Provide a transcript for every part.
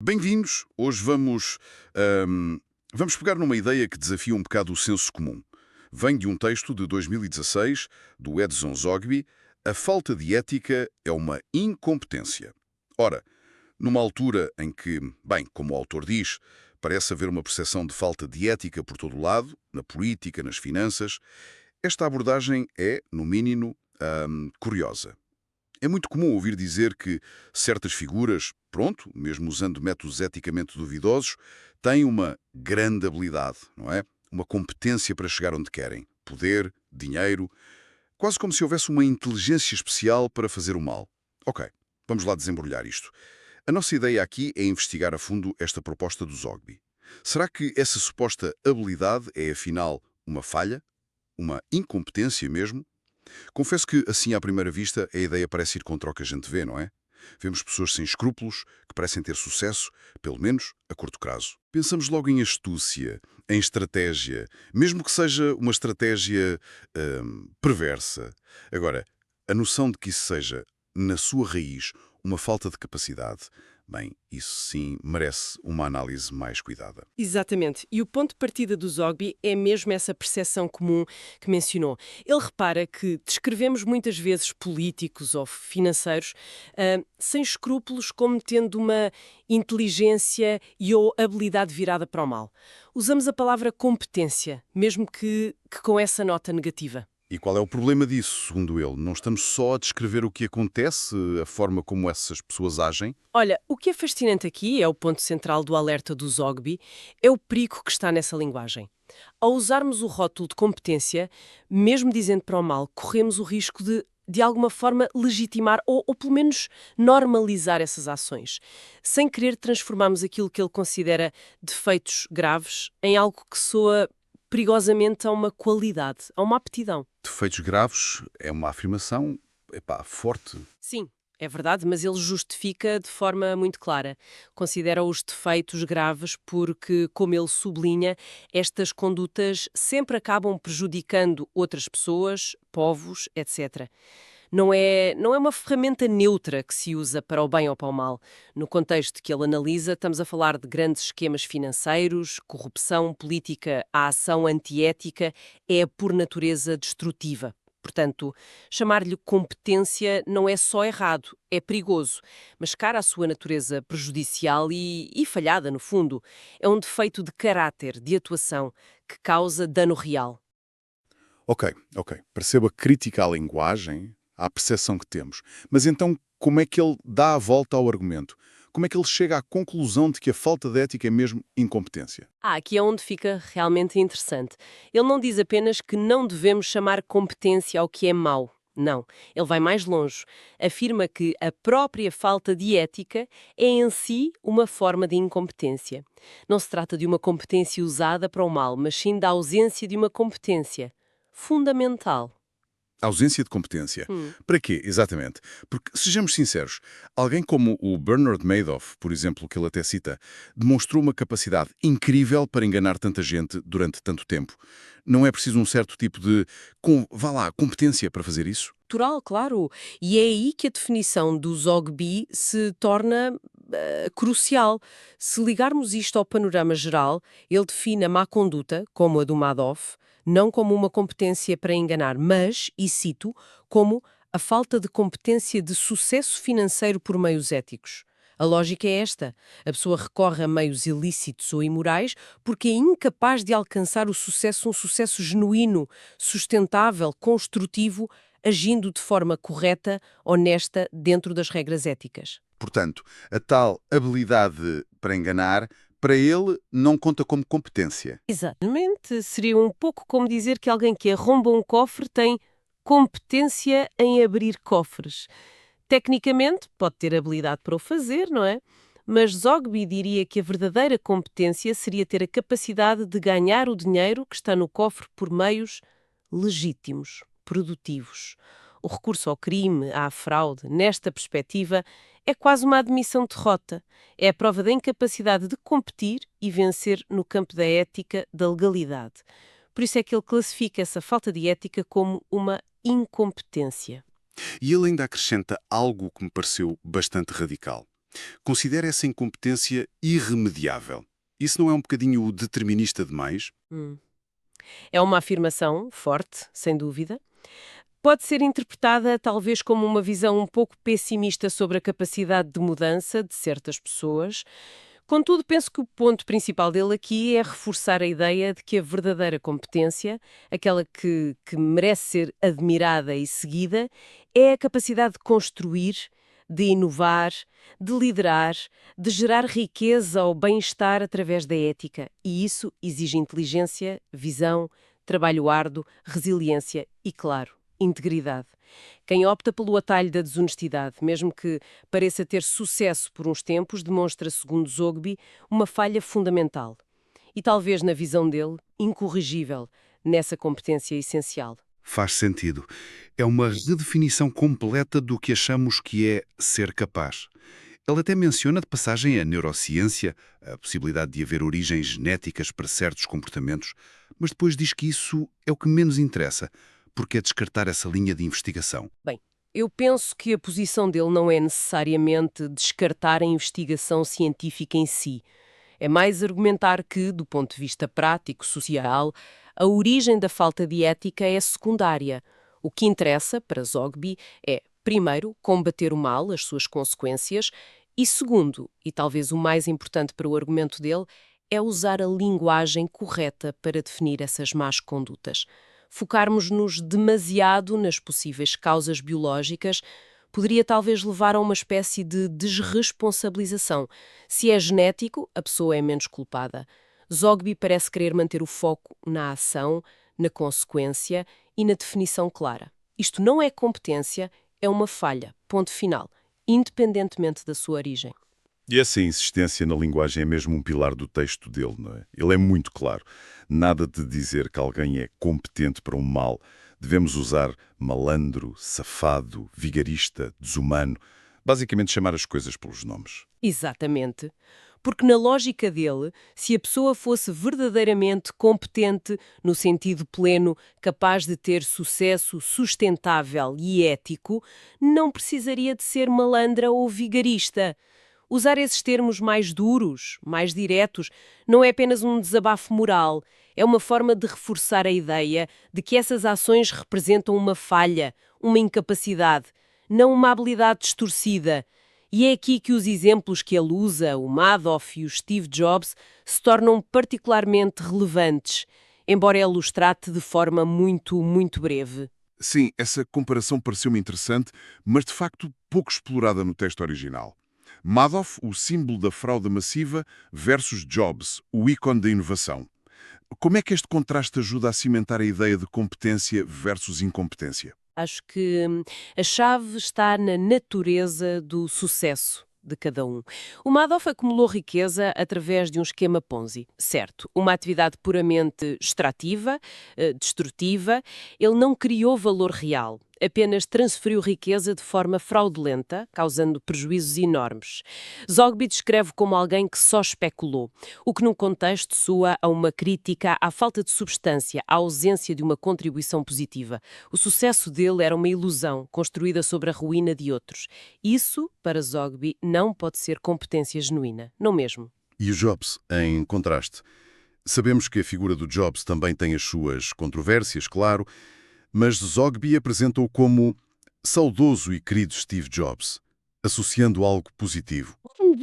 Bem-vindos! Hoje vamos pegar numa ideia que desafia um bocado o senso comum. Vem de um texto de 2016, do Edson Zogby. A falta de ética é uma incompetência. Ora, numa altura em que, bem, como o autor diz, parece haver uma percepção de falta de ética por todo o lado, na política, nas finanças, esta abordagem é, no mínimo, curiosa. É muito comum ouvir dizer que certas figuras, pronto, mesmo usando métodos eticamente duvidosos, têm uma grande habilidade, não é? Uma competência para chegar onde querem. Poder, dinheiro, quase como se houvesse uma inteligência especial para fazer o mal. Ok, vamos lá desembrulhar isto. A nossa ideia aqui é investigar a fundo esta proposta do Zogby. Será que essa suposta habilidade é, afinal, uma falha? Uma incompetência mesmo? Confesso que, assim à primeira vista, a ideia parece ir contra o que a gente vê, não é? Vemos pessoas sem escrúpulos, que parecem ter sucesso, pelo menos a curto prazo. Pensamos logo em astúcia, em estratégia, mesmo que seja uma estratégia perversa. Agora, a noção de que isso seja, na sua raiz, uma falta de capacidade, bem, isso sim merece uma análise mais cuidada. Exatamente. E o ponto de partida do Zogby é mesmo essa percepção comum que mencionou. Ele repara que descrevemos muitas vezes políticos ou financeiros sem escrúpulos como tendo uma inteligência e ou habilidade virada para o mal. Usamos a palavra competência, mesmo que com essa nota negativa. E qual é o problema disso, segundo ele? Não estamos só a descrever o que acontece, a forma como essas pessoas agem? Olha, o que é fascinante aqui, é o ponto central do alerta do Zogby, é o perigo que está nessa linguagem. Ao usarmos o rótulo de competência, mesmo dizendo para o mal, corremos o risco de alguma forma, legitimar ou pelo menos normalizar essas ações. Sem querer, transformarmos aquilo que ele considera defeitos graves em algo que soa perigosamente a uma qualidade, a uma aptidão. Defeitos graves é uma afirmação, epá, forte. Sim, é verdade, mas ele justifica de forma muito clara. Considera os defeitos graves porque, como ele sublinha, estas condutas sempre acabam prejudicando outras pessoas, povos, etc. Não é uma ferramenta neutra que se usa para o bem ou para o mal. No contexto que ele analisa, estamos a falar de grandes esquemas financeiros, corrupção, política, a ação antiética é, por natureza, destrutiva. Portanto, chamar-lhe competência não é só errado, é perigoso, mas cara à sua natureza prejudicial e falhada, no fundo. É um defeito de caráter, de atuação, que causa dano real. Ok. Percebo a crítica à linguagem, à percepção que temos. Mas então, como é que ele dá a volta ao argumento? Como é que ele chega à conclusão de que a falta de ética é mesmo incompetência? Aqui é onde fica realmente interessante. Ele não diz apenas que não devemos chamar competência ao que é mau. Não, ele vai mais longe. Afirma que a própria falta de ética é em si uma forma de incompetência. Não se trata de uma competência usada para o mal, mas sim da ausência de uma competência fundamental. Ausência de competência. Hum. Para quê, exatamente? Porque, sejamos sinceros, alguém como o Bernard Madoff, por exemplo, que ele até cita, demonstrou uma capacidade incrível para enganar tanta gente durante tanto tempo. Não é preciso um certo tipo de, vá lá, competência para fazer isso? Natural, claro. E é aí que a definição do Zogby se torna crucial. Se ligarmos isto ao panorama geral, ele define a má conduta, como a do Madoff, não como uma competência para enganar, mas, e cito, como a falta de competência de sucesso financeiro por meios éticos. A lógica é esta. A pessoa recorre a meios ilícitos ou imorais porque é incapaz de alcançar um sucesso genuíno, sustentável, construtivo, agindo de forma correta, honesta, dentro das regras éticas. Portanto, a tal habilidade para enganar, para ele, não conta como competência. Exatamente. Seria um pouco como dizer que alguém que arromba um cofre tem competência em abrir cofres. Tecnicamente, pode ter habilidade para o fazer, não é? Mas Zogby diria que a verdadeira competência seria ter a capacidade de ganhar o dinheiro que está no cofre por meios legítimos, produtivos. O recurso ao crime, à fraude, nesta perspectiva, é quase uma admissão de derrota. É a prova da incapacidade de competir e vencer no campo da ética, da legalidade. Por isso é que ele classifica essa falta de ética como uma incompetência. E ele ainda acrescenta algo que me pareceu bastante radical. Considera essa incompetência irremediável. Isso não é um bocadinho determinista demais? Hum. É uma afirmação forte, sem dúvida. Pode ser interpretada talvez como uma visão um pouco pessimista sobre a capacidade de mudança de certas pessoas. Contudo, penso que o ponto principal dele aqui é reforçar a ideia de que a verdadeira competência, aquela que merece ser admirada e seguida, é a capacidade de construir, de inovar, de liderar, de gerar riqueza ou bem-estar através da ética. E isso exige inteligência, visão, trabalho árduo, resiliência e, claro, integridade. Quem opta pelo atalho da desonestidade, mesmo que pareça ter sucesso por uns tempos, demonstra, segundo Zogby, uma falha fundamental. E talvez, na visão dele, incorrigível nessa competência essencial. Faz sentido. É uma redefinição completa do que achamos que é ser capaz. Ele até menciona de passagem a neurociência, a possibilidade de haver origens genéticas para certos comportamentos, mas depois diz que isso é o que menos interessa, porque é descartar essa linha de investigação. Bem, eu penso que a posição dele não é necessariamente descartar a investigação científica em si. É mais argumentar que, do ponto de vista prático, social, a origem da falta de ética é secundária. O que interessa, para Zogby, é, primeiro, combater o mal, as suas consequências, e segundo, e talvez o mais importante para o argumento dele, é usar a linguagem correta para definir essas más condutas. Focarmos-nos demasiado nas possíveis causas biológicas poderia talvez levar a uma espécie de desresponsabilização. Se é genético, a pessoa é menos culpada. Zogby parece querer manter o foco na ação, na consequência e na definição clara. Isto não é competência, é uma falha. Ponto final. Independentemente da sua origem. E essa insistência na linguagem é mesmo um pilar do texto dele, não é? Ele é muito claro. Nada de dizer que alguém é competente para um mal. Devemos usar malandro, safado, vigarista, desumano. Basicamente chamar as coisas pelos nomes. Exatamente. Porque na lógica dele, se a pessoa fosse verdadeiramente competente, no sentido pleno, capaz de ter sucesso sustentável e ético, não precisaria de ser malandra ou vigarista. Usar esses termos mais duros, mais diretos, não é apenas um desabafo moral, é uma forma de reforçar a ideia de que essas ações representam uma falha, uma incapacidade, não uma habilidade distorcida. E é aqui que os exemplos que ele usa, o Madoff e o Steve Jobs, se tornam particularmente relevantes, embora ele os trate de forma muito breve. Sim, essa comparação pareceu-me interessante, mas de facto pouco explorada no texto original. Madoff, o símbolo da fraude massiva, versus Jobs, o ícone da inovação. Como é que este contraste ajuda a cimentar a ideia de competência versus incompetência? Acho que a chave está na natureza do sucesso de cada um. O Madoff acumulou riqueza através de um esquema Ponzi, certo? Uma atividade puramente extrativa, destrutiva. Ele não criou valor real, apenas transferiu riqueza de forma fraudulenta, causando prejuízos enormes. Zogby descreve como alguém que só especulou, o que num contexto soa a uma crítica à falta de substância, à ausência de uma contribuição positiva. O sucesso dele era uma ilusão, construída sobre a ruína de outros. Isso, para Zogby, não pode ser competência genuína, não mesmo. E o Jobs, em contraste. Sabemos que a figura do Jobs também tem as suas controvérsias, claro, mas Zogby apresenta-o como saudoso e querido Steve Jobs, associando algo positivo.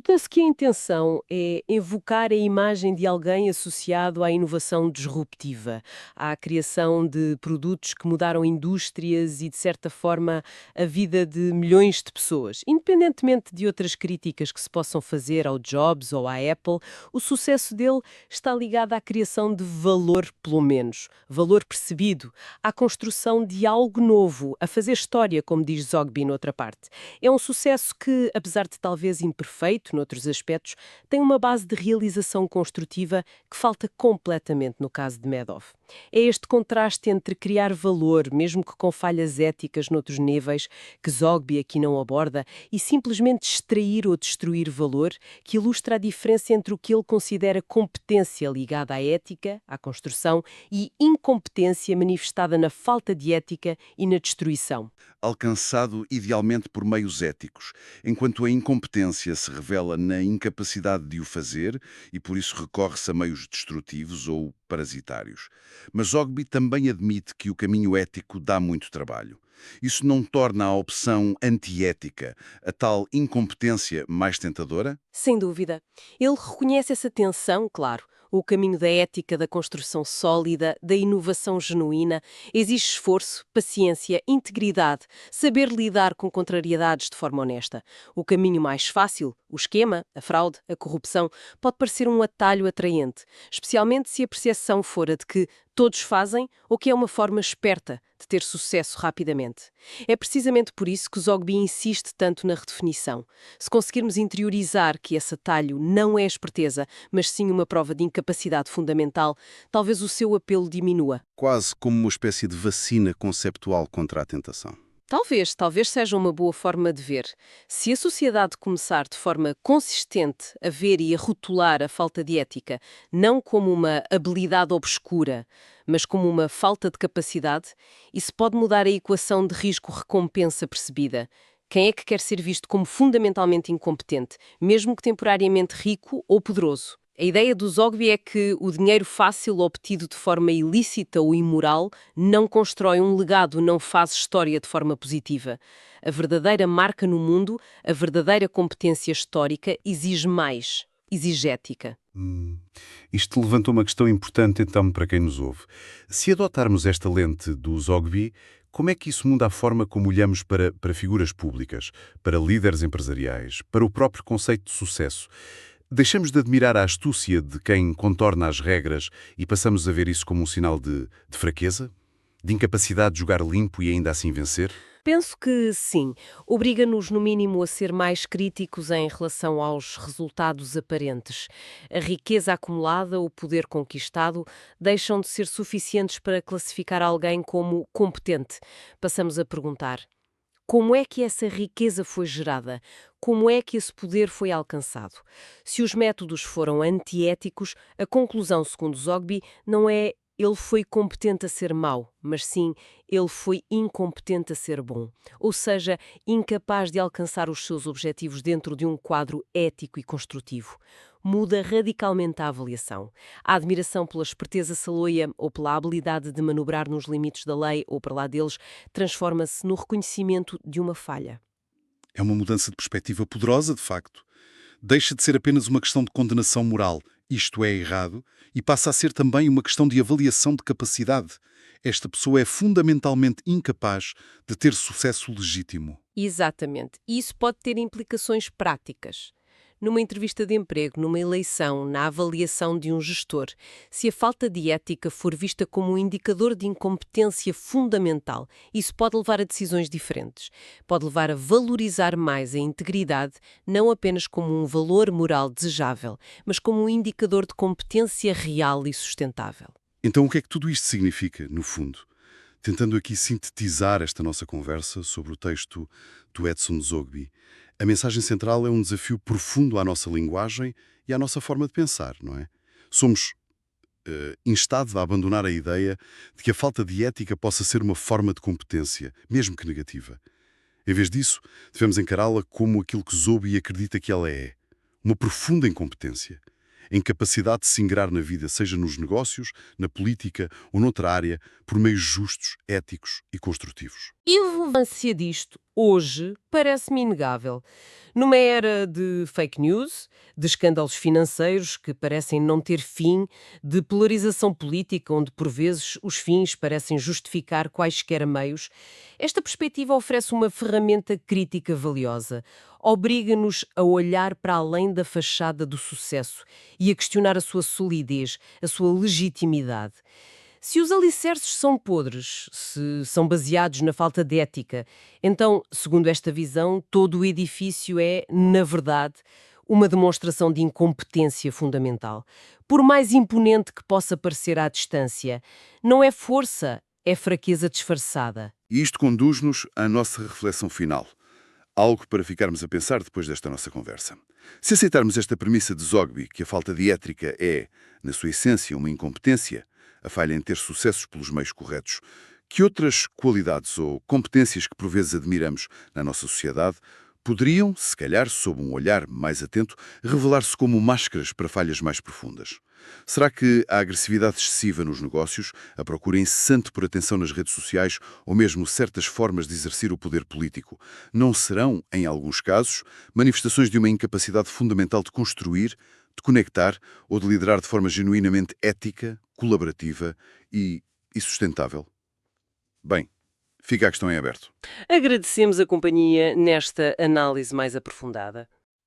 Penso que a intenção é evocar a imagem de alguém associado à inovação disruptiva, à criação de produtos que mudaram indústrias e, de certa forma, a vida de milhões de pessoas. Independentemente de outras críticas que se possam fazer ao Jobs ou à Apple, o sucesso dele está ligado à criação de valor, pelo menos, valor percebido, à construção de algo novo, a fazer história, como diz Zogby noutra parte. É um sucesso que, apesar de talvez imperfeito, noutros aspectos, tem uma base de realização construtiva que falta completamente no caso de Madoff. É este contraste entre criar valor, mesmo que com falhas éticas noutros níveis, que Zogby aqui não aborda, e simplesmente extrair ou destruir valor, que ilustra a diferença entre o que ele considera competência ligada à ética, à construção, e incompetência manifestada na falta de ética e na destruição. Alcançado idealmente por meios éticos, enquanto a incompetência se revela na incapacidade de o fazer e por isso recorre-se a meios destrutivos ou parasitários. Mas Zogby também admite que o caminho ético dá muito trabalho. Isso não torna a opção antiética, a tal incompetência, mais tentadora? Sem dúvida. Ele reconhece essa tensão, claro. O caminho da ética, da construção sólida, da inovação genuína, exige esforço, paciência, integridade, saber lidar com contrariedades de forma honesta. O caminho mais fácil, o esquema, a fraude, a corrupção, pode parecer um atalho atraente, especialmente se a percepção for a de que todos fazem ou que é uma forma esperta de ter sucesso rapidamente. É precisamente por isso que Zogby insiste tanto na redefinição. Se conseguirmos interiorizar que esse atalho não é esperteza, mas sim uma prova de incapacidade fundamental, talvez o seu apelo diminua. Quase como uma espécie de vacina conceptual contra a tentação. Talvez seja uma boa forma de ver. Se a sociedade começar de forma consistente a ver e a rotular a falta de ética, não como uma habilidade obscura, mas como uma falta de capacidade, isso pode mudar a equação de risco-recompensa percebida. Quem é que quer ser visto como fundamentalmente incompetente, mesmo que temporariamente rico ou poderoso? A ideia do Zogby é que o dinheiro fácil obtido de forma ilícita ou imoral não constrói um legado, não faz história de forma positiva. A verdadeira marca no mundo, a verdadeira competência histórica exige mais, exige ética. Isto levanta uma questão importante então para quem nos ouve. Se adotarmos esta lente do Zogby, como é que isso muda a forma como olhamos para figuras públicas, para líderes empresariais, para o próprio conceito de sucesso? Deixamos de admirar a astúcia de quem contorna as regras e passamos a ver isso como um sinal de fraqueza? De incapacidade de jogar limpo e ainda assim vencer? Penso que sim. Obriga-nos, no mínimo, a ser mais críticos em relação aos resultados aparentes. A riqueza acumulada, o poder conquistado, deixam de ser suficientes para classificar alguém como competente. Passamos a perguntar: como é que essa riqueza foi gerada? Como é que esse poder foi alcançado? Se os métodos foram antiéticos, a conclusão, segundo Zogby, não é ele foi competente a ser mau, mas sim ele foi incompetente a ser bom. Ou seja, incapaz de alcançar os seus objetivos dentro de um quadro ético e construtivo. Muda radicalmente a avaliação. A admiração pela esperteza saloia ou pela habilidade de manobrar nos limites da lei ou para lá deles transforma-se no reconhecimento de uma falha. É uma mudança de perspectiva poderosa, de facto. Deixa de ser apenas uma questão de condenação moral, isto é errado, e passa a ser também uma questão de avaliação de capacidade. Esta pessoa é fundamentalmente incapaz de ter sucesso legítimo. Exatamente. E isso pode ter implicações práticas. Numa entrevista de emprego, numa eleição, na avaliação de um gestor, se a falta de ética for vista como um indicador de incompetência fundamental, isso pode levar a decisões diferentes. Pode levar a valorizar mais a integridade, não apenas como um valor moral desejável, mas como um indicador de competência real e sustentável. Então, o que é que tudo isto significa, no fundo? Tentando aqui sintetizar esta nossa conversa sobre o texto do Edson Zogby, a mensagem central é um desafio profundo à nossa linguagem e à nossa forma de pensar, não é? Somos instados a abandonar a ideia de que a falta de ética possa ser uma forma de competência, mesmo que negativa. Em vez disso, devemos encará-la como aquilo que Zogby acredita que ela é, uma profunda incompetência. A incapacidade de se ingrar na vida, seja nos negócios, na política ou noutra área, por meios justos, éticos e construtivos. E a relevância disto, hoje, parece-me inegável. Numa era de fake news, de escândalos financeiros que parecem não ter fim, de polarização política onde, por vezes, os fins parecem justificar quaisquer meios, esta perspectiva oferece uma ferramenta crítica valiosa. Obriga-nos a olhar para além da fachada do sucesso e a questionar a sua solidez, a sua legitimidade. Se os alicerces são podres, se são baseados na falta de ética, então, segundo esta visão, todo o edifício é, na verdade, uma demonstração de incompetência fundamental. Por mais imponente que possa parecer à distância, não é força, é fraqueza disfarçada. E isto conduz-nos à nossa reflexão final. Algo para ficarmos a pensar depois desta nossa conversa. Se aceitarmos esta premissa de Zogby, que a falta de ética é, na sua essência, uma incompetência, a falha em ter sucessos pelos meios corretos, que outras qualidades ou competências que por vezes admiramos na nossa sociedade poderiam, se calhar, sob um olhar mais atento, revelar-se como máscaras para falhas mais profundas? Será que a agressividade excessiva nos negócios, a procura incessante por atenção nas redes sociais ou mesmo certas formas de exercer o poder político não serão, em alguns casos, manifestações de uma incapacidade fundamental de construir, de conectar ou de liderar de forma genuinamente ética, colaborativa e sustentável? Bem, fica a questão em aberto. Agradecemos a companhia nesta análise mais aprofundada.